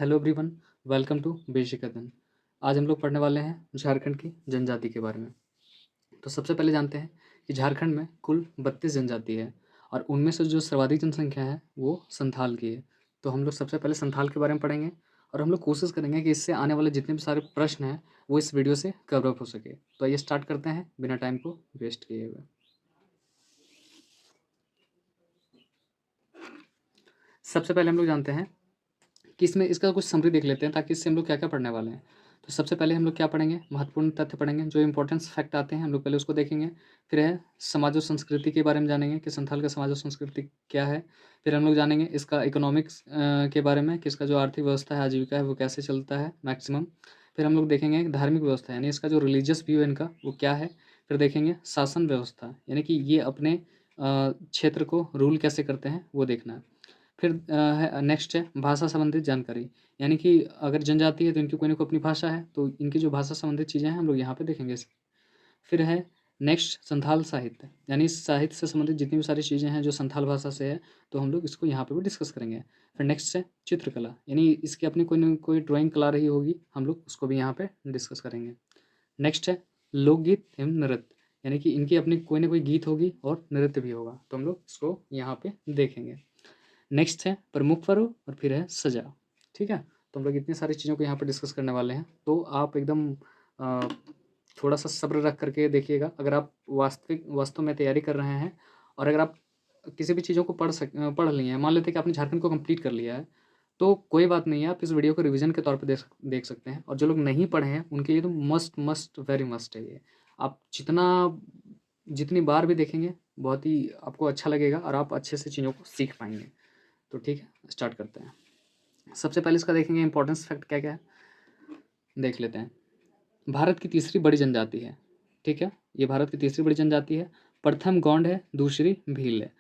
Hello everyone, welcome to basic Adhyayan. आज हम लोग पढ़ने वाले हैं झारखंड की जनजाति के बारे में। तो सबसे पहले जानते हैं कि झारखंड में कुल 32 जनजाति है और उनमें से जो सर्वाधिक जनसंख्या है वो संथाल की है। तो हम लोग सबसे पहले संथाल के बारे में पढ़ेंगे और हम लोग कोशिश करेंगे कि इससे आने वाले जितने भी सारे प्रश्न हैं वो इस वीडियो से कवर अप हो सके। तो आइए स्टार्ट करते हैं बिना टाइम को वेस्ट किए हुए। सबसे पहले हम लोग जानते हैं कि इसमें इसका कुछ समरी देख लेते हैं ताकि इससे हम लोग क्या क्या पढ़ने वाले हैं। तो सबसे पहले हम लोग क्या पढ़ेंगे, महत्वपूर्ण तथ्य पढ़ेंगे, जो इंपॉर्टेंस फैक्ट आते हैं हम लोग पहले उसको देखेंगे। फिर है समाज और संस्कृति के बारे में जानेंगे कि संथाल का समाज और संस्कृति क्या है। फिर हम लोग जानेंगे इसका इकोनॉमिक्स के बारे में कि इसका जो आर्थिक व्यवस्था है, आजीविका है, वो कैसे चलता है मैक्सिमम। फिर हम लोग देखेंगे धार्मिक व्यवस्था यानी इसका जो रिलीजियस व्यू है इनका वो क्या है। फिर देखेंगे शासन व्यवस्था यानी कि ये अपने क्षेत्र को रूल कैसे करते हैं वो देखना है। फिर है नेक्स्ट है भाषा संबंधित जानकारी, यानी कि अगर जनजाति है तो इनकी कोई ना कोई अपनी भाषा है, तो इनकी जो भाषा संबंधित चीज़ें हैं हम लोग यहाँ पे देखेंगे। फिर है नेक्स्ट संथाल साहित्य, यानी इस साहित्य से संबंधित जितनी भी सारी चीज़ें हैं जो संथाल भाषा से है, तो हम लोग इसको यहाँ पे भी डिस्कस करेंगे। फिर नेक्स्ट है चित्रकला, यानी इसकी अपनी कोई ना कोई ड्राइंग कला रही होगी, हम लोग उसको भी यहाँ पे डिस्कस करेंगे। नेक्स्ट है लोकगीत एवं नृत्य, यानी कि इनकी अपनी कोई ना कोई गीत होगी और नृत्य भी होगा, तो हम लोग इसको यहाँ पे देखेंगे। नेक्स्ट है प्रमुख पर्व और फिर है सजा। ठीक है, तो हम लोग इतनी सारी चीज़ों को यहाँ पर डिस्कस करने वाले हैं, तो आप एकदम अ, थोड़ा सा सब्र रख करके देखिएगा। अगर आप वास्तव में तैयारी कर रहे हैं और अगर आप किसी भी चीज़ों को पढ़ लिए हैं, मान लेते हैं कि आपने झारखंड को कंप्लीट कर लिया है, तो कोई बात नहीं है, आप इस वीडियो को रिवीजन के तौर पे देख सकते हैं। और जो लोग नहीं पढ़े हैं उनके लिए तो मस्ट मस्ट वेरी मस्ट है ये। आप जितनी बार भी देखेंगे बहुत ही आपको अच्छा लगेगा और आप अच्छे से चीज़ों को सीख पाएंगे। तो ठीक है, स्टार्ट करते हैं। सबसे पहले इसका देखेंगे इंपॉर्टेंस फैक्ट क्या क्या है, देख लेते हैं। भारत की तीसरी बड़ी जनजाति है। ठीक है, ये भारत की तीसरी बड़ी जनजाति है। प्रथम गौंड है, दूसरी भील है।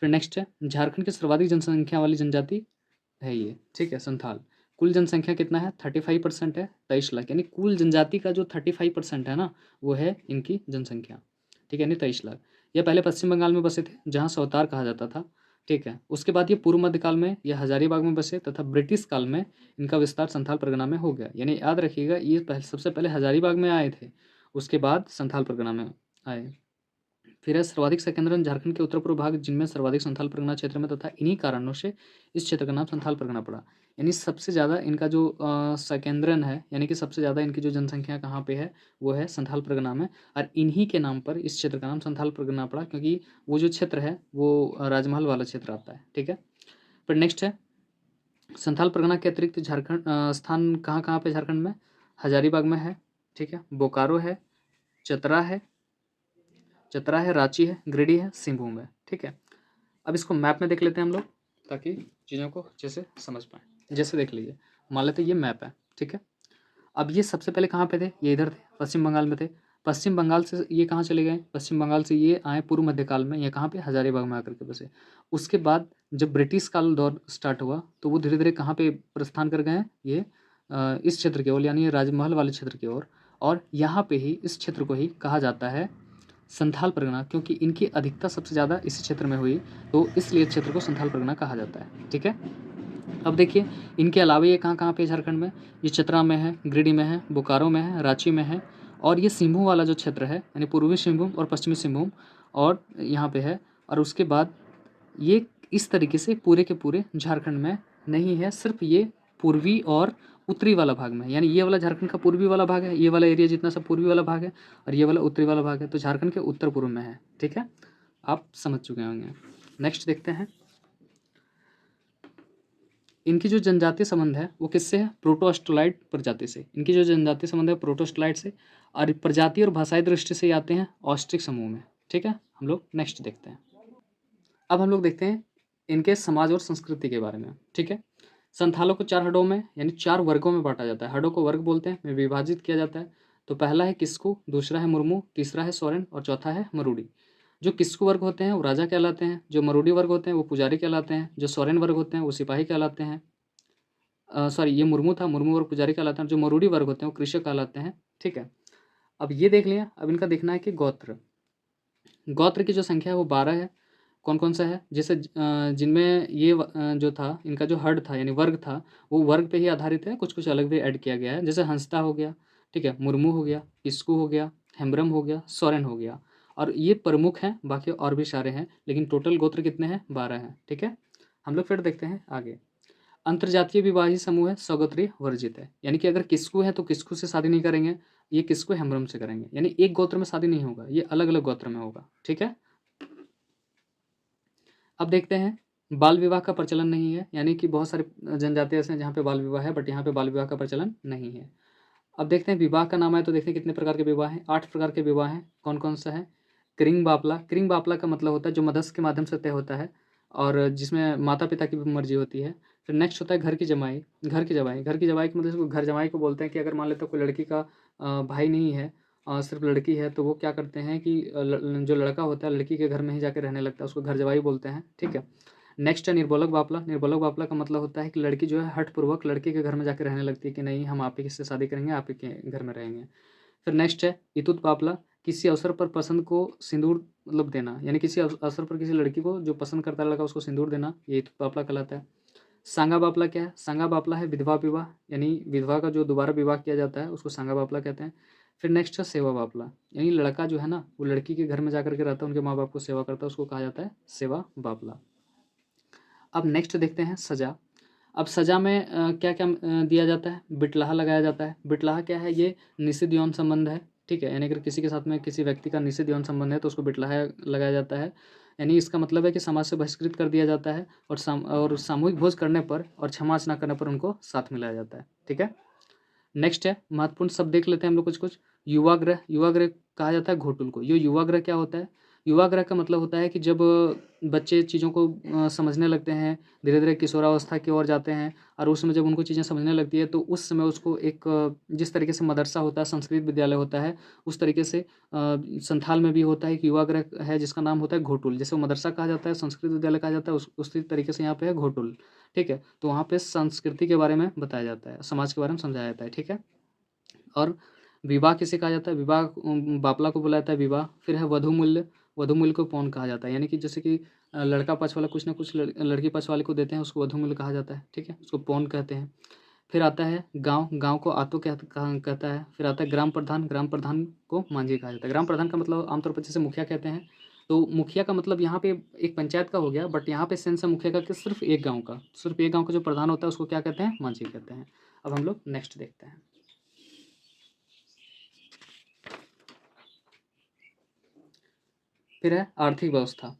फिर नेक्स्ट है झारखंड की सर्वाधिक जनसंख्या वाली जनजाति है ये। ठीक है, संथाल। कुल जनसंख्या कितना है, 35% है, 23 लाख। यानी कुल जनजाति का जो 35% है ना, वो है इनकी जनसंख्या। ठीक है, यानी 23 लाख। ये पहले पश्चिम बंगाल में बसे थे जहाँ सौतार कहा जाता था। ठीक है, उसके बाद ये पूर्व मध्यकाल में ये हजारीबाग में बसे तथा ब्रिटिश काल में इनका विस्तार संथाल परगना में हो गया। यानी याद रखिएगा, ये सबसे पहले हजारीबाग में आए थे, उसके बाद संथाल परगना में आए। फिर है सर्वाधिक संकेंद्रण झारखंड के उत्तर पूर्व भाग, जिनमें सर्वाधिक संथाल परगना क्षेत्र में, तथा इन्हीं कारणों से इस क्षेत्र का नाम संथाल परगना पड़ा। यानी सबसे ज़्यादा इनका जो संकेंद्रण है, यानी कि सबसे ज़्यादा इनकी जो जनसंख्या कहाँ पे है, वो है संथाल परगना में। और इन्हीं के नाम पर इस क्षेत्र का नाम संथाल परगना पड़ा, क्योंकि वो जो क्षेत्र है वो राजमहल वाला क्षेत्र आता है। ठीक है, फिर नेक्स्ट है संथाल परगना के अतिरिक्त झारखंड स्थान कहाँ कहाँ पे झारखंड में, हजारीबाग में है। ठीक है, बोकारो है, चतरा है, रांची है, गिरिडीह है, सिंहभूम है। ठीक है, अब इसको मैप में देख लेते हैं हम लोग ताकि चीज़ों को अच्छे से समझ पाएँ। जैसे देख लीजिए, मान लेते हैं ये मैप है। ठीक है, अब ये सबसे पहले कहाँ पे थे, ये इधर थे, पश्चिम बंगाल में थे। पश्चिम बंगाल से ये कहाँ चले गए, पश्चिम बंगाल से ये आए पूर्व मध्यकाल में, ये कहाँ पे, हजारीबाग में आकर के बसे। उसके बाद जब ब्रिटिश काल दौर स्टार्ट हुआ तो वो धीरे धीरे कहाँ पे प्रस्थान कर गए हैं, ये इस क्षेत्र की ओर, यानी ये राजमहल वाले क्षेत्र की ओर। और यहाँ पे ही इस क्षेत्र को ही कहा जाता है संथाल परगना, क्योंकि इनकी अधिकता सबसे ज़्यादा इसी क्षेत्र में हुई, तो इसलिए क्षेत्र को संथाल परगना कहा जाता है। ठीक है, अब देखिए इनके अलावा ये कहाँ कहाँ पे झारखंड में, ये चतरा में है, गिरिडीह में है, बोकारो में है, रांची में है, और ये सिंहभूम वाला जो क्षेत्र है, यानी पूर्वी सिंहभूम और पश्चिमी सिंहभूम, और यहाँ पे है। और उसके बाद ये इस तरीके से पूरे के पूरे झारखंड में नहीं है, सिर्फ ये पूर्वी और उत्तरी वाला भाग में है। यानी ये वाला झारखंड का पूर्वी वाला भाग है, ये वाला एरिया जितना सब पूर्वी वाला भाग है, और ये वाला उत्तरी वाला भाग है, तो झारखंड के उत्तर पूर्व में है। ठीक है, आप समझ चुके होंगे। नेक्स्ट देखते हैं, इनकी जो जनजातीय संबंध है वो किससे है, प्रोटोस्टलाइड प्रजाति से। इनकी जो जनजातीय संबंध है प्रोटोस्टलाइड से, और प्रजाति और भाषाई दृष्टि से आते हैं ऑस्ट्रिक समूह में। ठीक है, हम लोग नेक्स्ट देखते हैं। अब हम लोग देखते हैं इनके समाज और संस्कृति के बारे में। ठीक है, संथालों को 4 हडों में यानी 4 वर्गों में बांटा जाता है। हडों को वर्ग बोलते हैं, में विभाजित किया जाता है। तो पहला है किस्कू, दूसरा है मुर्मू, तीसरा है सोरेन और चौथा है मरूडी। जो किस्कू वर्ग होते हैं वो राजा कहलाते हैं, जो मरूडी वर्ग होते हैं वो पुजारी कहलाते हैं, जो सोरेन वर्ग होते हैं वो सिपाही कहलाते हैं। सॉरी, ये मुर्मू था, मुर्मू वर्ग पुजारी कहलाते हैं। जो मरूडी वर्ग होते हैं वो कृषक कहलाते हैं। ठीक है, अब ये देख लिया। अब इनका देखना है कि गोत्र की जो संख्या है वो 12 है। कौन कौन सा है, जैसे जिनमें ये जो था इनका जो हर्ड था यानी वर्ग था वो वर्ग पे ही आधारित है, कुछ कुछ अलग भी ऐड किया गया है, जैसे हंसदा हो गया, ठीक है, मुर्मू हो गया, किस्कू हो गया, हेम्ब्रम हो गया, सोरेन हो गया। और ये प्रमुख हैं, बाकी और भी सारे हैं, लेकिन टोटल गोत्र कितने हैं, 12 हैं। ठीक है, हम लोग फिर देखते हैं आगे। अंतर्जातीय विवाही समूह है, सौगोत्री वर्जित है, यानी कि अगर किस्कू है तो किस्कू से शादी नहीं करेंगे, ये किस्कू हेम्ब्रम से करेंगे, यानी एक गोत्र में शादी नहीं होगा, ये अलग अलग गोत्र में होगा। ठीक है, अब देखते हैं बाल विवाह का प्रचलन नहीं है, यानी कि बहुत सारे जनजाति ऐसे हैं जहाँ पे बाल विवाह है, बट यहाँ पे बाल विवाह का प्रचलन नहीं है। अब देखते हैं विवाह का नाम है, तो देखते हैं कितने प्रकार के विवाह हैं, 8 प्रकार के विवाह हैं। कौन कौन सा है, क्रिंग बापला, क्रिंग बापला का मतलब होता है जो मध्यस्थ के माध्यम से तय होता है और जिसमें माता पिता की भी मर्जी होती है। फिर नेक्स्ट होता है घर की जमाई, घर की जमाई, घर की जमाई के मतलब इसको घर जमाई को बोलते हैं कि अगर मान लेते कोई लड़की का भाई नहीं है, सिर्फ लड़की है, तो वो क्या करते हैं कि जो लड़का होता है लड़की के घर में ही जाके रहने लगता है, उसको घर जमाई बोलते हैं। ठीक है, नेक्स्ट है निर्बोलक बापला, निर्बोलक बापला का मतलब होता है कि लड़की जो है हठपूर्वक लड़के के घर में जाकर रहने लगती है कि नहीं हम आप ही से शादी करेंगे, आप ही के घर में रहेंगे। फिर नेक्स्ट है इतुत बापला, किसी अवसर पर पसंद को सिंदूर मतलब देना, यानी किसी अवसर पर किसी लड़की को जो पसंद करता है लड़का उसको सिंदूर देना, ये इतुत बापला कहलाता है। सांगा बापला क्या है, सांगा बापला है विधवा विवाह, यानी विधवा का जो दोबारा विवाह किया जाता है उसको सांगा बापला कहते हैं। फिर नेक्स्ट है सेवा बापला, यानी लड़का जो है ना वो लड़की के घर में जाकर के रहता है, उनके माँ बाप को सेवा करता है, उसको कहा जाता है सेवा बापला। अब नेक्स्ट देखते हैं सजा। अब सजा में क्या क्या दिया जाता है, बिटलाहा लगाया जाता है। बिटलाहा क्या है, ये निषिद्ध यौन संबंध है। ठीक है, यानी अगर किसी के साथ में किसी व्यक्ति का निषिद्ध यौन संबंध है तो उसको बिटलाहा लगाया जाता है, यानी इसका मतलब है कि समाज से बहिष्कृत कर दिया जाता है और सामूहिक भोज करने पर और क्षमा ना करने पर उनको साथ मिलाया जाता है। ठीक है, नेक्स्ट है महत्वपूर्ण शब्द देख लेते हैं हम लोग कुछ कुछ। युवाग्रह, युवाग्रह कहा जाता है घोटुल को। ये युवाग्रह क्या होता है, युवाग्रह का मतलब होता है कि जब बच्चे चीज़ों को समझने लगते हैं, धीरे धीरे किशोरावस्था की ओर जाते हैं और उस समय जब उनको चीज़ें समझने लगती है तो उस समय उसको एक जिस तरीके से मदरसा होता है, संस्कृत विद्यालय होता है, उस तरीके से संथाल में भी होता है कि युवाग्रह है जिसका नाम होता है घोटुल। जैसे वो मदरसा कहा जाता है, संस्कृत विद्यालय कहा जाता है, उसी तरीके से यहाँ पे है घोटुल। ठीक है, तो वहाँ पे संस्कृति के बारे में बताया जाता है, समाज के बारे में समझाया जाता है। ठीक है, और विवाह किसे कहा जाता है, विवाह बापला को बुलाया जाता है विवाह। फिर है वधू मूल्य, वधू मूल्य को पौन कहा जाता है, यानी कि जैसे कि लड़का पक्ष वाला कुछ ना कुछ लड़की पक्ष वाले को देते हैं, उसको वधू मूल्य कहा जाता है। ठीक है, उसको पौन कहते हैं। फिर आता है गांव, गांव को आतो कहता है। फिर आता है ग्राम प्रधान, ग्राम प्रधान को मांझी कहा जाता है। ग्राम प्रधान का मतलब आमतौर पर जैसे मुखिया कहते हैं, तो मुखिया का मतलब यहाँ पे एक पंचायत का हो गया, बट यहाँ पे सेंस है मुखिया का कि सिर्फ एक गाँव का, सिर्फ एक गाँव का जो प्रधान होता है उसको क्या कहते हैं, मांझी कहते हैं। अब हम लोग नेक्स्ट देखते हैं। फिर है आर्थिक व्यवस्था।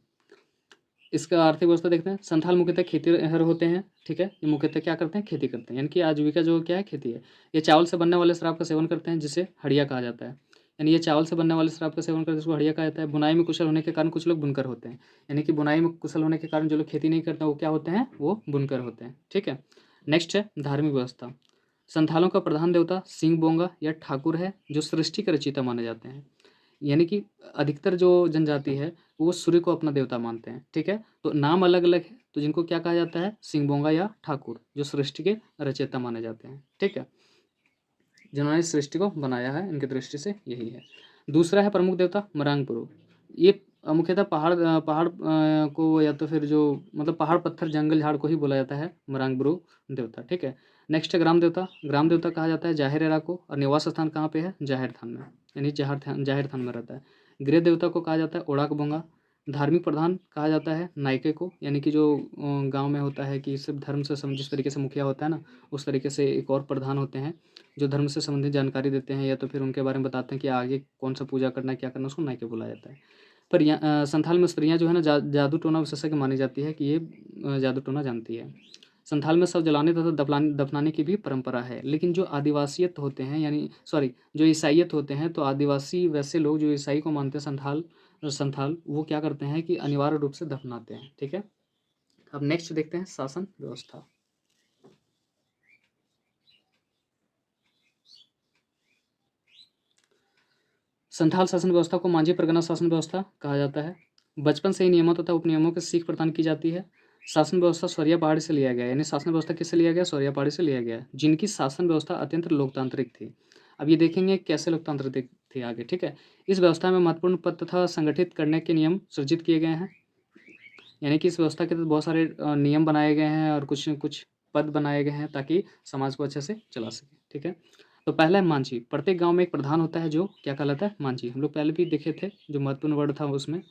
इसका आर्थिक व्यवस्था देखते हैं। संथाल मुख्यतः खेतीहर होते हैं। ठीक है, ये मुख्यतः क्या करते हैं, खेती करते हैं, यानी कि आजीविका जो क्या है खेती है। ये चावल से बनने वाले शराब का सेवन करते हैं जिसे हड़िया कहा जाता है, यानी ये चावल से बनने वाले शराब का सेवन करते हैं जिसको हड़िया कहा जाता है। बुनाई में कुशल होने के कारण कुछ लोग बुनकर होते हैं, यानी कि बुनाई में कुशल होने के कारण जो लोग खेती नहीं करते हैं वो क्या होते हैं, वो बुनकर होते हैं। ठीक है, नेक्स्ट है धार्मिक व्यवस्था। संथालों का प्रधान देवता सिंह बोंगा या ठाकुर है जो सृष्टि के रचयिता माने जाते हैं, यानी कि अधिकतर जो जनजाति है वो सूर्य को अपना देवता मानते हैं। ठीक है, तो नाम अलग अलग है, तो जिनको क्या कहा जाता है, सिंहबोंगा या ठाकुर, जो सृष्टि के रचयिता माने जाते हैं। ठीक है, जिन्होंने इस सृष्टि को बनाया है, इनकी दृष्टि से यही है। दूसरा है प्रमुख देवता मरांगपुरु। ये मुख्यतः पहाड़ को या तो फिर जो मतलब पहाड़ पत्थर जंगल झाड़ को ही बोला जाता है मरांगपुरु देवता। ठीक है, नेक्स्ट है ग्राम देवता। ग्राम देवता कहा जाता है जाहिर एरा को, और निवास स्थान कहाँ पे है, जाहिर थान में, यानी जाहिर थान में रहता है। गृह देवता को कहा जाता है ओड़ाक बोंगा। धार्मिक प्रधान कहा जाता है नायके को, यानी कि जो गांव में होता है कि सिर्फ धर्म से जिस तरीके से मुखिया होता है ना, उस तरीके से एक और प्रधान होते हैं जो धर्म से संबंधित जानकारी देते हैं या तो फिर उनके बारे में बताते हैं कि आगे कौन सा पूजा करना है, क्या करना है, उसको नायके बुलाया जाता है। पर संथाल में स्त्रियाँ जो है ना जादू टोना विशेषज्ञ मानी जाती है कि ये जादू टोना जानती है। संथाल में शव जलाने तथा दफनाने की भी परंपरा है, लेकिन जो आदिवासियत होते हैं यानी सॉरी जो ईसाइयत होते हैं, तो आदिवासी वैसे लोग जो ईसाई को मानते हैं संथाल संथाल वो क्या करते हैं कि अनिवार्य रूप से दफनाते हैं। ठीक है, अब नेक्स्ट देखते हैं शासन व्यवस्था। संथाल शासन व्यवस्था को मांझी परगना शासन व्यवस्था कहा जाता है। बचपन से ही नियमों तथा उपनियमों की सीख प्रदान की जाती है। शासन व्यवस्था सौरिया पहाड़ी से लिया गया है, यानी शासन व्यवस्था किससे लिया गया, सौरिया पहाड़ी से लिया गया है, जिनकी शासन व्यवस्था अत्यंत लोकतांत्रिक थी। अब ये देखेंगे कैसे लोकतांत्रिक थी आगे। ठीक है, इस व्यवस्था में महत्वपूर्ण पद तथा संगठित करने के नियम सृजित किए गए हैं। यानी कि इस व्यवस्था के तहत बहुत सारे नियम बनाए गए हैं और कुछ कुछ पद बनाए गए हैं ताकि समाज को अच्छे से चला सके। ठीक है, तो पहला है मांझी। प्रत्येक गांव में एक प्रधान होता है जो क्या कहलाता है? मांझी। हम लोग पहले भी देखे थे, जो महत्वपूर्ण वर्ड था उसमें।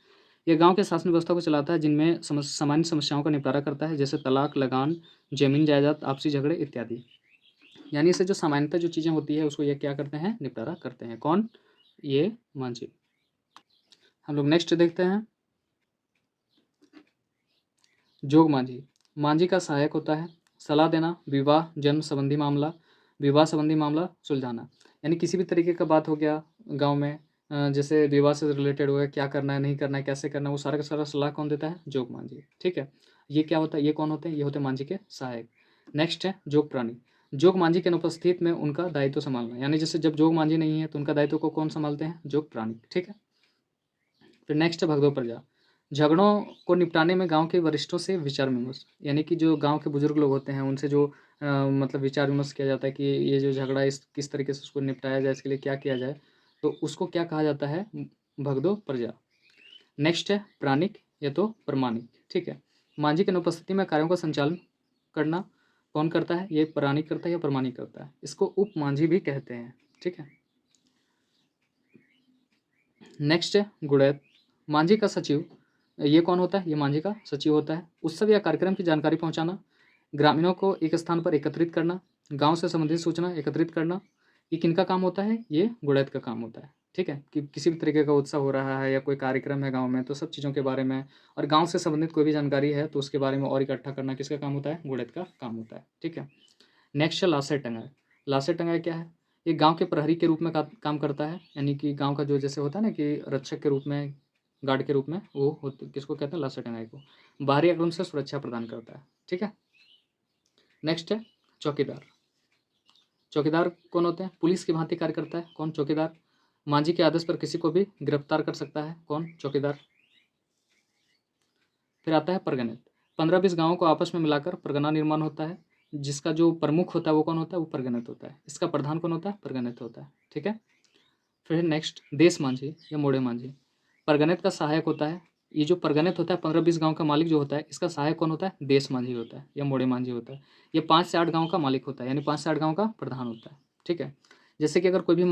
यह गांव के शासन व्यवस्था को चलाता है, जिनमें सामान्य समस्याओं का निपटारा करता है, जैसे तलाक, लगान, जमीन जायदाद, आपसी झगड़े इत्यादि। यानी इससे जो सामान्यतः जो चीज़ें होती है उसको ये क्या करते हैं? निपटारा करते हैं। कौन? ये मांझी। हम लोग नेक्स्ट देखते हैं, जोग मांझी। मांझी का सहायक होता है, सलाह देना, विवाह संबंधी मामला सुलझाना। यानी किसी भी तरीके का बात हो गया गांव में, जैसे विवाह से रिलेटेड हो गया, क्या करना है, नहीं करना है, कैसे करना है, वो सारा का सारा सलाह कौन देता है? जोग मांझी। ठीक है, ये क्या होता है? ये कौन होते हैं? ये होते हैं मांझी के सहायक। नेक्स्ट है जोग प्राणी। जोग मांझी के अनुपस्थित में उनका दायित्व संभालना, यानी जैसे जब जोग मांझी नहीं है तो उनका दायित्व को कौन संभालते हैं? जोग प्राणी। ठीक है, फिर नेक्स्ट है भगदो प्रजा। झगड़ों को निपटाने में गांव के वरिष्ठों से विचार विमर्श, यानी कि जो गांव के बुजुर्ग लोग होते हैं उनसे जो मतलब विचार विमर्श किया जाता है कि ये जो झगड़ा है इस किस तरीके से उसको निपटाया जाए, इसके लिए क्या किया जाए, तो उसको क्या कहा जाता है? भगदो प्रजा। नेक्स्ट है प्राणिक या तो प्रमाणिक। ठीक है, मांझी की अनुपस्थिति में कार्यों का संचालन करना कौन करता है? ये प्राणिक करता है या प्रमाणिक करता है? इसको उप मांझी भी कहते हैं। ठीक है, नेक्स्ट है गुड़ैत। मांझी का सचिव, ये कौन होता है? ये मांझी का सचिव होता है। उत्सव या कार्यक्रम की जानकारी पहुंचाना, ग्रामीणों को एक स्थान पर एकत्रित करना, गांव से संबंधित सूचना एकत्रित करना, ये किनका काम होता है? ये गुड़ैत का काम होता है। ठीक है, कि किसी भी तरीके का उत्सव हो रहा है या कोई कार्यक्रम है गांव में, तो सब चीज़ों के बारे में और गांव से संबंधित कोई भी जानकारी है तो उसके बारे में और इकट्ठा करना किसका काम होता है? गुड़ैत का काम होता है। ठीक है, नेक्स्ट है लाशे टंगाए। लाशे टंगाए क्या है? ये गांव के प्रहरी के रूप में काम करता है, यानी कि गांव का जो जैसे होता है ना कि रक्षक के रूप में, गार्ड के रूप में, वो किसको कहते हैं? लाशे टंगाए को। बाहरी आक्रमण से सुरक्षा प्रदान करता है। ठीक है, नेक्स्ट है चौकीदार। चौकीदार कौन होते हैं? पुलिस की भांति कार्य करता है। कौन? चौकीदार। मांझी के आदेश पर किसी को भी गिरफ्तार कर सकता है। कौन? चौकीदार। फिर आता है परगनित। 15-20 गांवों को आपस में मिलाकर परगना निर्माण होता है, जिसका जो प्रमुख होता है वो कौन होता है? वो परगनित होता है। इसका प्रधान कौन होता है? परगनित होता है। ठीक है, फिर नेक्स्ट देश मांझी या मोड़े मांझी। परगनित का सहायक होता है। ये जो परगनित होता है 15-20 गांव का मालिक जो होता है, इसका सहायक कौन होता है? देश मांझी होता है या मोड़े मांझी होता है। ये 5 से 8 गांव का मालिक होता है, यानी 5 से 8 गांव का प्रधान होता है। ठीक है, जैसे कि अगर कोई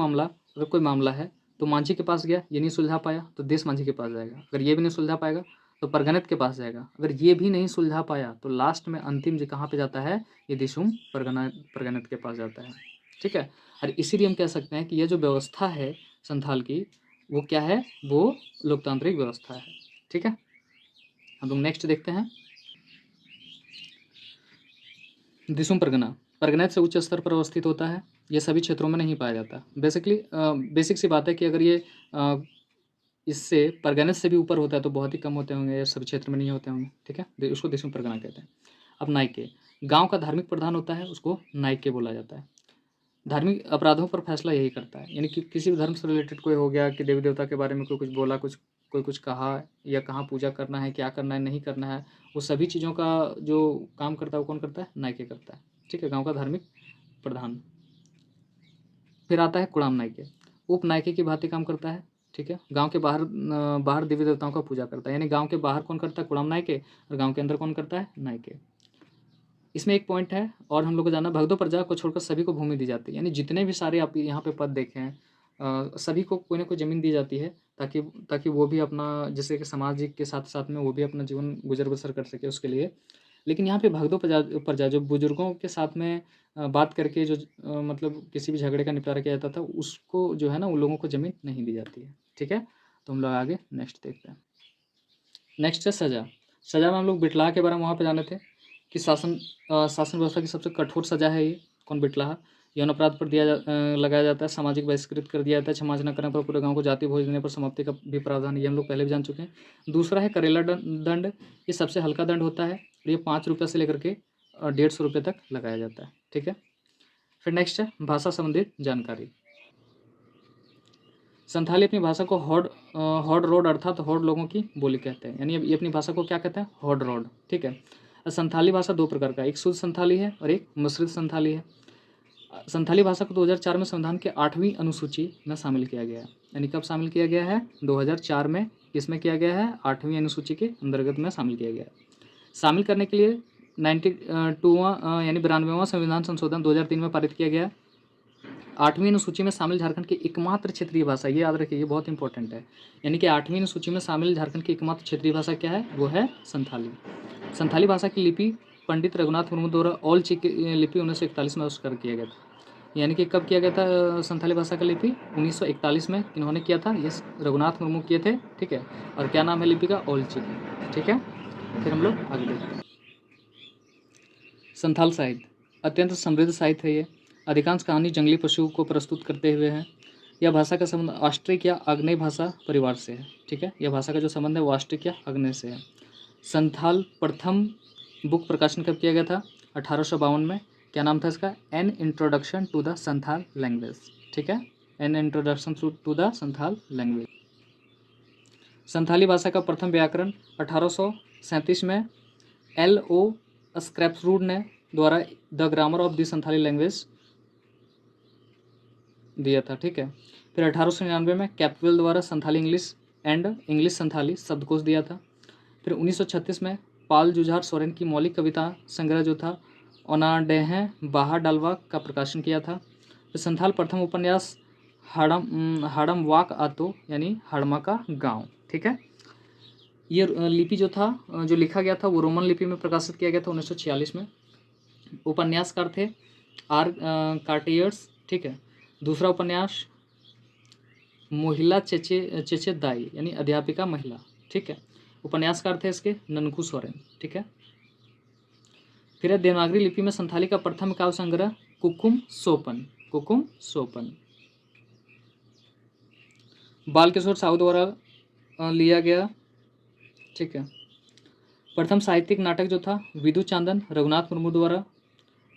मामला है तो मांझी के पास गया, ये नहीं सुलझा पाया तो देश मांझी के पास जाएगा। अगर ये भी नहीं सुलझा पाएगा तो परगनित के पास जाएगा। अगर ये भी नहीं सुलझा पाया तो लास्ट में अंतिम जी कहाँ पे जाता है? ये दिशुम परगनित के पास जाता है। ठीक है, और इसीलिए हम कह सकते हैं कि यह जो व्यवस्था है संथाल की, वो क्या है? वो लोकतांत्रिक व्यवस्था है। ठीक है, हम लोग नेक्स्ट देखते हैं दिसुम परगना। परगनेट से उच्च स्तर पर अवस्थित होता है, ये सभी क्षेत्रों में नहीं पाया जाता। बेसिकली बेसिक सी बात है कि अगर ये इससे परगनेट से भी ऊपर होता है तो बहुत ही कम होते होंगे या सभी क्षेत्र में नहीं होते होंगे। ठीक है, उसको दिसुम परगना कहते हैं। अब नायके, गांव का धार्मिक प्रधान होता है, उसको नायके बोला जाता है। धार्मिक अपराधों पर फैसला यही करता है, यानी कि किसी भी धर्म से रिलेटेड कोई हो गया कि देवी देवता के बारे में कोई कुछ बोला, कोई कुछ कहा, या कहाँ पूजा करना है, क्या करना है, नहीं करना है, वो सभी चीज़ों का जो काम करता है वो कौन करता है? नायके करता है। ठीक है, गांव का धार्मिक प्रधान। फिर आता है कुड़ाम नायके। उप नायके की भांति काम करता है। ठीक है, गांव के बाहर बाहर देवी देवताओं का पूजा करता है, यानी गांव के बाहर कौन करता है? कुड़ाम नायके, और गांव के अंदर कौन करता है? नायके। इसमें एक पॉइंट है और हम लोग को जानना, भगदो प्रजा को छोड़कर सभी को भूमि दी जाती है, यानी जितने भी सारे आप यहाँ पे पद देखे हैं सभी को कोई ना कोई ज़मीन दी जाती है, ताकि ताकि वो भी अपना जैसे कि सामाजिक के साथ साथ में वो भी अपना जीवन गुजर बसर कर सके उसके लिए। लेकिन यहाँ पे भगदो प्रजा प्रजा जो बुजुर्गों के साथ में बात करके जो मतलब किसी भी झगड़े का निपटारा किया जाता था, उसको जो है ना उन लोगों को ज़मीन नहीं दी जाती है। ठीक है, तो हम लोग आगे नेक्स्ट देखते हैं। नेक्स्ट है सज़ा। सज़ा में हम लोग बिटलाहा के बारे में वहाँ पे जाने थे कि शासन व्यवस्था की सबसे कठोर सज़ा है ये। कौन? बिटलाहा। यौन अपराध पर लगाया जाता है, सामाजिक बहिष्कृत कर दिया जाता है, क्षमा न करने पर पूरे गांव को जाति भोज देने पर समाप्ति का भी प्रावधान, ये हम लोग पहले भी जान चुके हैं। दूसरा है करेला दंड। ये सबसे हल्का दंड होता है और ये 5 रुपये से लेकर के 150 रुपये तक लगाया जाता है। ठीक है, फिर नेक्स्ट है भाषा संबंधित जानकारी। संथाली अपनी भाषा को हॉड रोड अर्थात हॉड लोगों की बोली कहते हैं, यानी ये अपनी भाषा को क्या कहते हैं? हॉड रोड। ठीक है, संथाली भाषा 2 प्रकार का है, एक शुद्ध संथाली है और एक मिश्रित संथाली है। संथाली भाषा को 2004 में संविधान के 8वीं अनुसूची में शामिल किया गया है। यानी कब शामिल किया गया है? 2004 में। किसमें किया गया है? 8वीं अनुसूची के अंतर्गत में शामिल किया गया है। शामिल करने के लिए 92वां यानी 92वां संविधान संशोधन 2003 में पारित किया गया। 8वीं अनुसूची में शामिल झारखंड की एकमात्र क्षेत्रीय भाषा, ये याद रखिए, ये बहुत इंपॉर्टेंट है। यानी कि 8वीं अनुसूची में शामिल झारखंड की एकमात्र क्षेत्रीय भाषा क्या है? वो है संथाली। संथाली भाषा की लिपि पंडित रघुनाथ मुर्मू द्वारा ऑल चिक लिपि 1941 में आविष्कार किया गया था। यानी कि कब किया गया था संथाली भाषा का लिपि? 1941 में। इन्होंने किया था? ये रघुनाथ मुर्मू किए थे, ठीक है। और क्या नाम है लिपि का? ऑल चिक, ठीक है। फिर हम लोग आगे देखते हैं। संथाल साहित्य अत्यंत समृद्ध साहित्य है। ये अधिकांश कहानी जंगली पशु को प्रस्तुत करते हुए है। यह भाषा का संबंध ऑस्ट्रिक या आग्नेय भाषा परिवार से है, ठीक है। यह भाषा का जो संबंध है वो ऑस्ट्रिक या आग्नेय से है। संथाल प्रथम बुक प्रकाशन कब किया गया था? 1852 में। क्या नाम था इसका? An introduction to the Santhal language, ठीक है। An introduction to the Santhal language. Santhali भाषा का प्रथम व्याकरण 1837 में L.O. स्क्रैप्सरूड ने द्वारा the grammar of the Santhali language दिया था, ठीक है। फिर 1899 में कैपवेल द्वारा Santhali English and English Santhali शब्दकोश दिया था। फिर 1936 में पाल जुझार सोरेन की मौलिक कविता संग्रह जो था ओनाडेह बाहा डालवा का प्रकाशन किया था। फिर संथाल प्रथम उपन्यास हाड़म वाक आतो यानी हड़मा का गांव, ठीक है। ये लिपि जो था जो लिखा गया था वो रोमन लिपि में प्रकाशित किया गया था 1946 में। उपन्यासकार थे आर कार्टियर्स, ठीक है। दूसरा उपन्यास मोहिला चेचे दाई यानी अध्यापिका महिला, ठीक है। उपन्यासकार थे इसके ननकू सोरेन, ठीक है। फिर है देवनागरी लिपि में संथाली का प्रथम काव्य संग्रह कुकुम सोपन बाल किशोर साहू द्वारा लिया गया, ठीक है। प्रथम साहित्यिक नाटक जो था विदु चांदन रघुनाथ मुर्मू द्वारा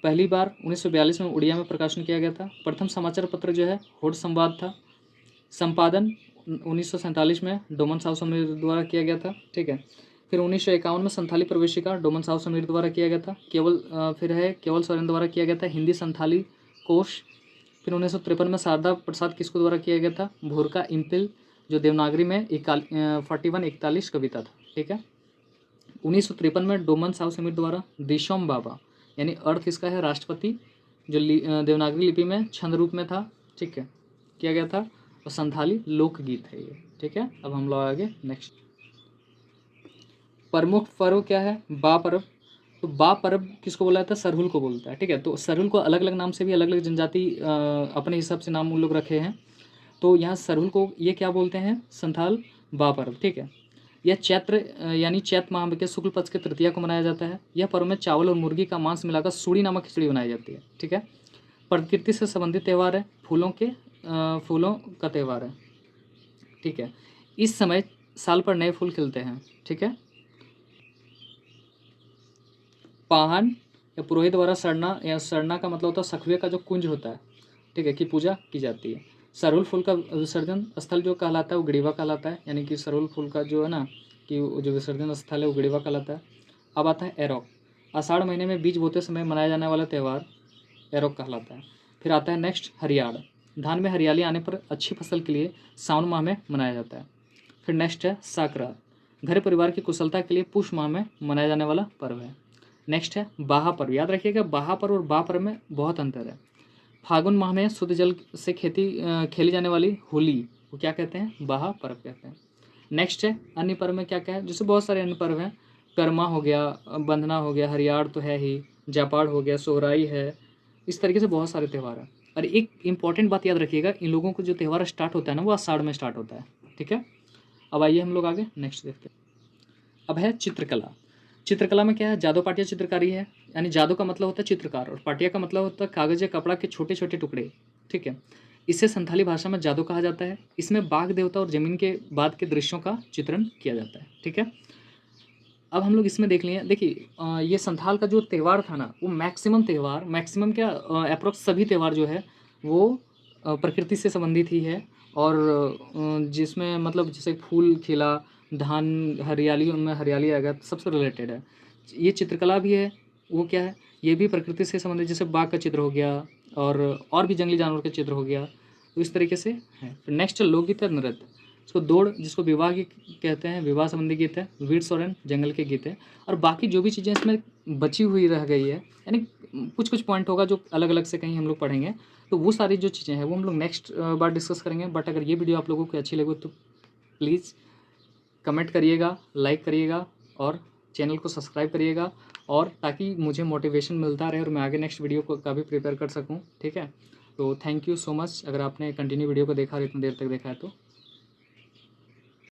पहली बार 1942 में उड़िया में प्रकाशन किया गया था। प्रथम समाचार पत्र जो है होड़ संवाद था। संपादन 1947 में डोमन साहू समीर द्वारा किया गया था, ठीक है। फिर 1951 में संथाली प्रवेशिका डोमन साहू समीर द्वारा किया गया था। फिर है केवल सोरेन द्वारा किया गया था हिंदी संथाली कोश। फिर 1953 में शारदा प्रसाद किसको द्वारा किया गया था? भोरका इम्पिल, जो देवनागरी में 4141 कविता था, ठीक है। 1953 में डोमन साहू समीर द्वारा दिशोम बाबा यानी अर्थ इसका है राष्ट्रपति, जो देवनागरी लिपि में छंद रूप में था, ठीक है, किया गया था। और संथाली लोकगीत है ये, ठीक है। अब हम लोग आगे नेक्स्ट। प्रमुख पर्व क्या है? बा पर्व। तो बा पर्व किसको बोला जाता है? सरहुल को बोलता है, ठीक है। तो सरहुल को अलग अलग नाम से भी अलग अलग जनजाति अपने हिसाब से नाम उन लोग रखे हैं। तो यहाँ सरहुल को ये क्या बोलते हैं? संथाल बा पर्व, ठीक है। यह चैत्र यानी चैत्र माह के शुक्ल पक्ष के तृतीया को मनाया जाता है। यह पर्व में चावल और मुर्गी का मांस मिलाकर सूड़ी नामक खिचड़ी बनाई जाती है, ठीक है। प्रकृति से संबंधित त्यौहार है, फूलों का त्यौहार है, ठीक है। इस समय साल पर नए फूल खिलते हैं, ठीक है। पाहन या पुरोहित द्वारा सड़ना, या सड़ना का मतलब होता है सखुए का जो कुंज होता है, ठीक है, की पूजा की जाती है। सरहुल फूल का विसर्जन स्थल जो कहलाता है वो गड़ीवा कहलाता है। यानी कि सरहुल फूल का जो है ना कि जो विसर्जन स्थल है वो गड़ीवा कहलाता है। अब आता है एरोक। आषाढ़ महीने में बीज बोते समय मनाया जाने वाला त्यौहार एरोक कहलाता है। फिर आता है नेक्स्ट हरियाड़। धान में हरियाली आने पर अच्छी फसल के लिए सावन माह में मनाया जाता है। फिर नेक्स्ट है साकरात। घर परिवार की कुशलता के लिए पुष माह में मनाया जाने वाला पर्व है। नेक्स्ट है बाहा पर्व। याद रखिएगा बाहा पर्व और बा पर्व में बहुत अंतर है। फागुन माह में शुद्ध जल से खेली जाने वाली होली वो क्या कहते हैं? बाहा पर्व कहते हैं। नेक्स्ट है अन्य पर्व में क्या क्या है? जैसे बहुत सारे अन्य पर्व हैं। कर्मा हो गया, बंधना हो गया, हरियाड़ तो है ही, जापाड़ हो गया, सोहराई है। इस तरीके से बहुत सारे त्यौहार हैं। और एक इंपॉर्टेंट बात याद रखिएगा, इन लोगों को जो त्यौहार स्टार्ट होता है ना वो आषाढ़ में स्टार्ट होता है, ठीक है। अब आइए हम लोग आगे नेक्स्ट देखते हैं। अब है चित्रकला। चित्रकला में क्या है? जादू पाटिया चित्रकारी है। यानी जादू का मतलब होता है चित्रकार और पाटिया का मतलब होता है कागज या कपड़ा के छोटे छोटे टुकड़े, ठीक है। इसे संथाली भाषा में जादू कहा जाता है। इसमें बाघ देवता और जमीन के बाद के दृश्यों का चित्रण किया जाता है, ठीक है। अब हम लोग इसमें देख लिए, देखिए ये संथाल का जो त्यौहार था ना वो मैक्सिमम क्या अप्रोक्स सभी त्यौहार जो है वो प्रकृति से संबंधित ही है। और जिसमें मतलब जैसे फूल खिला, धान हरियाली, उनमें हरियाली आ गया, सबसे रिलेटेड है। ये चित्रकला भी है, वो क्या है? ये भी प्रकृति से संबंधित, जैसे बाघ का चित्र हो गया, और भी जंगली जानवर का चित्र हो गया, तो इस तरीके से है। फिर नेक्स्ट लोकगीत है नृत्य, इसको दौड़ जिसको विवाह की कहते हैं, विवाह संबंधी गीत है, वीर सोरेन जंगल के गीत है। और बाकी जो भी चीज़ें इसमें बची हुई रह गई है, यानी कुछ कुछ पॉइंट होगा जो अलग अलग से कहीं हम लोग पढ़ेंगे, तो वो सारी जो चीज़ें हैं वो हम लोग नेक्स्ट बार डिस्कस करेंगे। बट अगर ये वीडियो आप लोगों को अच्छी लगे तो प्लीज़ कमेंट करिएगा, लाइक करिएगा और चैनल को सब्सक्राइब करिएगा, और ताकि मुझे मोटिवेशन मिलता रहे और मैं आगे नेक्स्ट वीडियो को का भी प्रिपेयर कर सकूँ। ठीक है, तो थैंक यू सो मच। अगर आपने कंटिन्यू वीडियो को देखा और इतनी देर तक देखा है तो